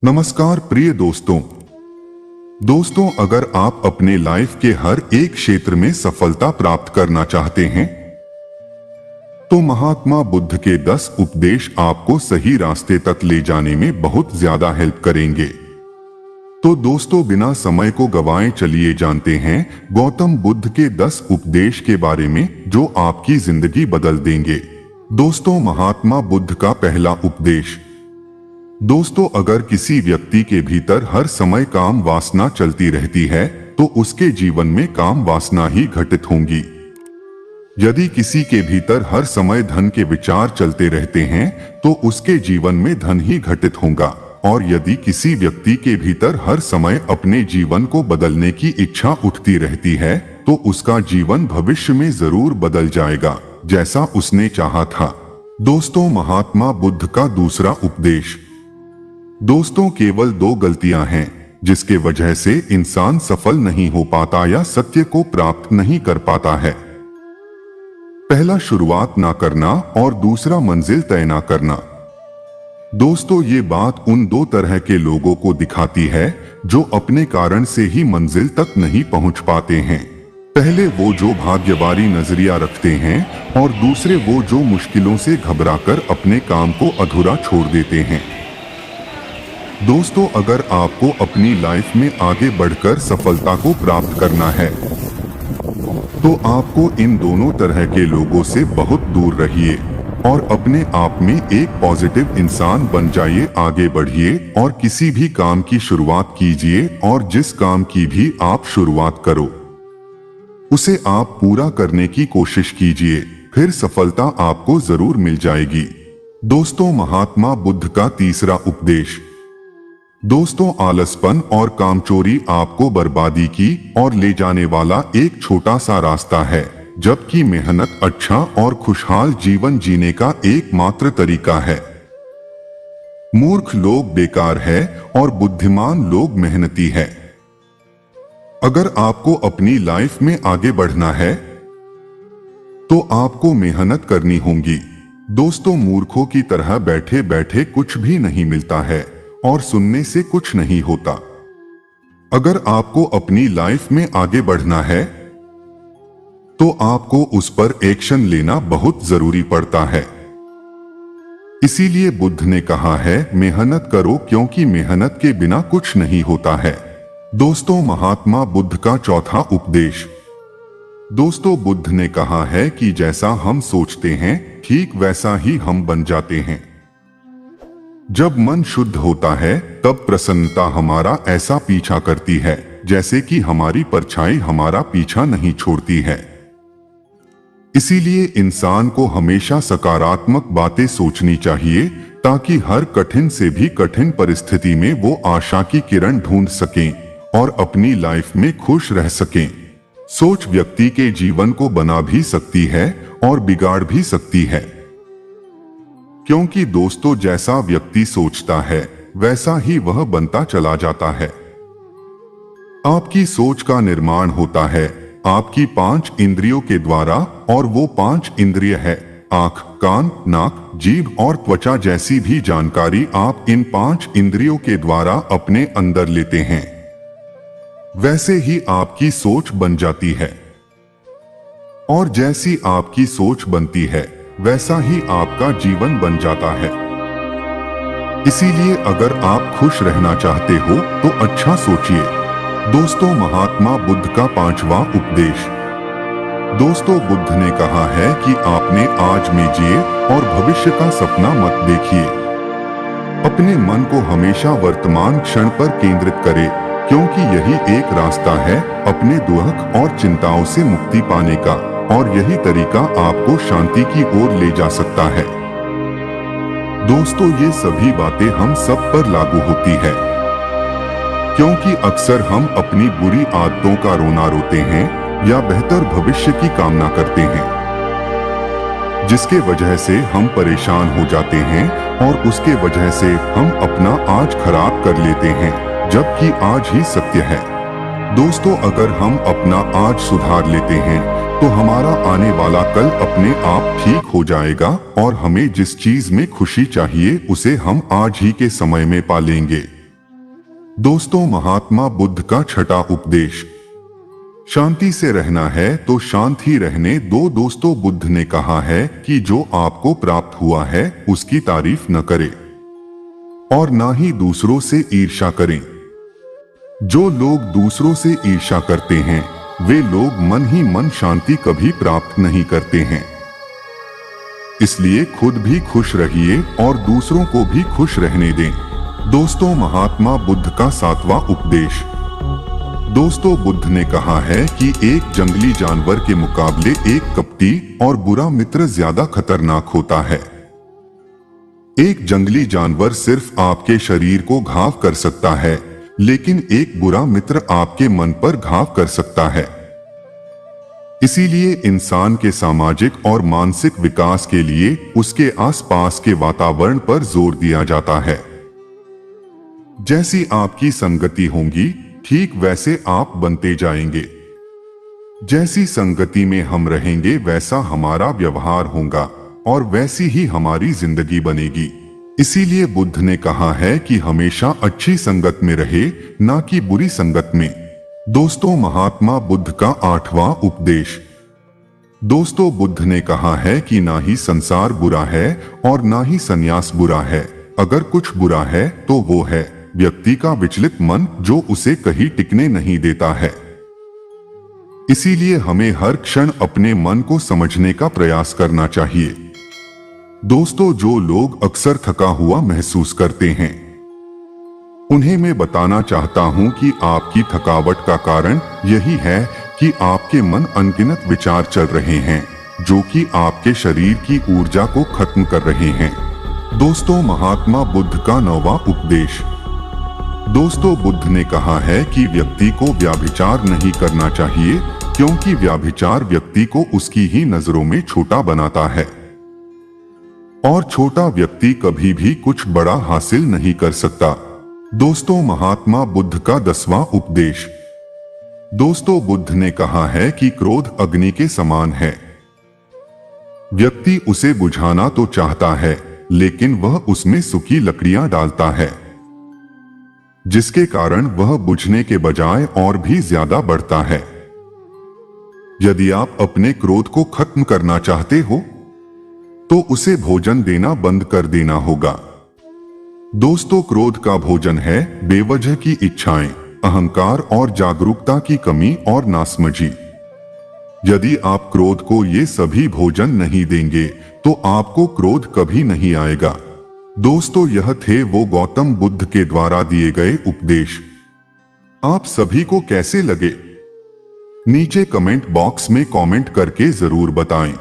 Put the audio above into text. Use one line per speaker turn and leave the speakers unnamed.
नमस्कार प्रिय दोस्तों, अगर आप अपने लाइफ के हर एक क्षेत्र में सफलता प्राप्त करना चाहते हैं तो महात्मा बुद्ध के 10 उपदेश आपको सही रास्ते तक ले जाने में बहुत ज्यादा हेल्प करेंगे। तो दोस्तों, बिना समय को गवाए चलिए जानते हैं गौतम बुद्ध के 10 उपदेश के बारे में जो आपकी जिंदगी बदल देंगे। दोस्तों, महात्मा बुद्ध का पहला उपदेश। दोस्तों, अगर किसी व्यक्ति के भीतर हर समय काम वासना चलती रहती है तो उसके जीवन में काम वासना ही घटित होंगी। यदि किसी के भीतर हर समय धन के विचार चलते रहते हैं तो उसके जीवन में धन ही घटित होगा। और यदि किसी व्यक्ति के भीतर हर समय अपने जीवन को बदलने की इच्छा उठती रहती है तो उसका जीवन भविष्य में जरूर बदल जाएगा जैसा उसने चाहा था। दोस्तों, महात्मा बुद्ध का दूसरा उपदेश। दोस्तों, केवल 2 गलतियां हैं जिसके वजह से इंसान सफल नहीं हो पाता या सत्य को प्राप्त नहीं कर पाता है। पहला, शुरुआत ना करना और दूसरा, मंजिल तय ना करना। दोस्तों, ये बात उन 2 तरह के लोगों को दिखाती है जो अपने कारण से ही मंजिल तक नहीं पहुंच पाते हैं। पहले वो जो भाग्यवारी नजरिया रखते हैं और दूसरे वो जो मुश्किलों से घबराकर अपने काम को अधूरा छोड़ देते हैं। दोस्तों, अगर आपको अपनी लाइफ में आगे बढ़कर सफलता को प्राप्त करना है तो आपको इन दोनों तरह के लोगों से बहुत दूर रहिए और अपने आप में एक पॉजिटिव इंसान बन जाइए। आगे बढ़िए और किसी भी काम की शुरुआत कीजिए और जिस काम की भी आप शुरुआत करो उसे आप पूरा करने की कोशिश कीजिए, फिर सफलता आपको जरूर मिल जाएगी। दोस्तों, महात्मा बुद्ध का तीसरा उपदेश। दोस्तों, आलसपन और कामचोरी आपको बर्बादी की और ले जाने वाला एक छोटा सा रास्ता है, जबकि मेहनत अच्छा और खुशहाल जीवन जीने का एकमात्र तरीका है। मूर्ख लोग बेकार है और बुद्धिमान लोग मेहनती है। अगर आपको अपनी लाइफ में आगे बढ़ना है तो आपको मेहनत करनी होगी। दोस्तों, मूर्खों की तरह बैठे बैठे कुछ भी नहीं मिलता है और सुनने से कुछ नहीं होता। अगर आपको अपनी लाइफ में आगे बढ़ना है तो आपको उस पर एक्शन लेना बहुत जरूरी पड़ता है। इसीलिए बुद्ध ने कहा है, मेहनत करो क्योंकि मेहनत के बिना कुछ नहीं होता है। दोस्तों, महात्मा बुद्ध का चौथा उपदेश। दोस्तों, बुद्ध ने कहा है कि जैसा हम सोचते हैं ठीक वैसा ही हम बन जाते हैं। जब मन शुद्ध होता है तब प्रसन्नता हमारा ऐसा पीछा करती है जैसे कि हमारी परछाई हमारा पीछा नहीं छोड़ती है। इसीलिए इंसान को हमेशा सकारात्मक बातें सोचनी चाहिए ताकि हर कठिन से भी कठिन परिस्थिति में वो आशा की किरण ढूंढ सकें और अपनी लाइफ में खुश रह सकें। सोच व्यक्ति के जीवन को बना भी सकती है और बिगाड़ भी सकती है, क्योंकि दोस्तों, जैसा व्यक्ति सोचता है वैसा ही वह बनता चला जाता है। आपकी सोच का निर्माण होता है आपकी 5 इंद्रियों के द्वारा और वो 5 इंद्रिय है आंख, कान, नाक, जीभ और त्वचा जैसी भी जानकारी आप इन 5 इंद्रियों के द्वारा अपने अंदर लेते हैं। वैसे ही आपकी सोच बन जाती है और जैसी आपकी सोच बनती है वैसा ही आपका जीवन बन जाता है। इसीलिए अगर आप खुश रहना चाहते हो तो अच्छा सोचिए। दोस्तों, महात्मा बुद्ध का 5वां उपदेश। दोस्तों, बुद्ध ने कहा है कि आपने आज में जिए और भविष्य का सपना मत देखिए। अपने मन को हमेशा वर्तमान क्षण पर केंद्रित करें, क्योंकि यही एक रास्ता है अपने दुख और चिंताओं से मुक्ति पाने का और यही तरीका आपको शांति की ओर ले जा सकता है। दोस्तों, ये सभी बातें हम सब पर लागू होती है, क्योंकि अक्सर हम अपनी बुरी आदतों का रोना रोते हैं या बेहतर भविष्य की कामना करते हैं, जिसके वजह से हम परेशान हो जाते हैं और उसके वजह से हम अपना आज खराब कर लेते हैं, जबकि आज ही सत्य है। दोस्तों, अगर हम अपना आज सुधार लेते हैं तो हमारा आने वाला कल अपने आप ठीक हो जाएगा और हमें जिस चीज में खुशी चाहिए उसे हम आज ही के समय में पा लेंगे। दोस्तों, महात्मा बुद्ध का छठा उपदेश, शांति से रहना है तो शांत ही रहने दो। दोस्तों, बुद्ध ने कहा है कि जो आपको प्राप्त हुआ है उसकी तारीफ न करें और ना ही दूसरों से ईर्ष्या करें। जो लोग दूसरों से ईर्ष्या करते हैं वे लोग मन ही मन शांति कभी प्राप्त नहीं करते हैं। इसलिए खुद भी खुश रहिए और दूसरों को भी खुश रहने दें। दोस्तों, महात्मा बुद्ध का सातवां उपदेश, दोस्तों, बुद्ध ने कहा है कि एक जंगली जानवर के मुकाबले एक कपटी और बुरा मित्र ज्यादा खतरनाक होता है। एक जंगली जानवर सिर्फ आपके शरीर को घाव कर सकता है, लेकिन एक बुरा मित्र आपके मन पर घाव कर सकता है। इसीलिए इंसान के सामाजिक और मानसिक विकास के लिए उसके आसपास के वातावरण पर जोर दिया जाता है। जैसी आपकी संगति होगी ठीक वैसे आप बनते जाएंगे। जैसी संगति में हम रहेंगे वैसा हमारा व्यवहार होगा और वैसी ही हमारी जिंदगी बनेगी। इसीलिए बुद्ध ने कहा है कि हमेशा अच्छी संगत में रहे, ना कि बुरी संगत में। दोस्तों, महात्मा बुद्ध का आठवां उपदेश, दोस्तों, बुद्ध ने कहा है कि ना ही संसार बुरा है और ना ही संन्यास बुरा है। अगर कुछ बुरा है तो वो है व्यक्ति का विचलित मन जो उसे कहीं टिकने नहीं देता है। इसीलिए हमें हर क्षण अपने मन को समझने का प्रयास करना चाहिए। दोस्तों, जो लोग अक्सर थका हुआ महसूस करते हैं उन्हें मैं बताना चाहता हूं कि आपकी थकावट का कारण यही है कि आपके मन अनगिनत विचार चल रहे हैं जो कि आपके शरीर की ऊर्जा को खत्म कर रहे हैं। दोस्तों, महात्मा बुद्ध का नौवां उपदेश, दोस्तों, बुद्ध ने कहा है कि व्यक्ति को व्यभिचार नहीं करना चाहिए क्योंकि व्यभिचार व्यक्ति को उसकी ही नजरों में छोटा बनाता है और छोटा व्यक्ति कभी भी कुछ बड़ा हासिल नहीं कर सकता। दोस्तों, महात्मा बुद्ध का 10वां उपदेश, दोस्तों, बुद्ध ने कहा है कि क्रोध अग्नि के समान है। व्यक्ति उसे बुझाना तो चाहता है लेकिन वह उसमें सूखी लकड़ियां डालता है जिसके कारण वह बुझने के बजाय और भी ज्यादा बढ़ता है। यदि आप अपने क्रोध को खत्म करना चाहते हो तो उसे भोजन देना बंद कर देना होगा। दोस्तों, क्रोध का भोजन है बेवजह की इच्छाएं, अहंकार और जागरूकता की कमी और नासमझी। यदि आप क्रोध को ये सभी भोजन नहीं देंगे तो आपको क्रोध कभी नहीं आएगा। दोस्तों, यह थे वो गौतम बुद्ध के द्वारा दिए गए उपदेश। आप सभी को कैसे लगे नीचे कमेंट बॉक्स में कमेंट करके जरूर बताएं।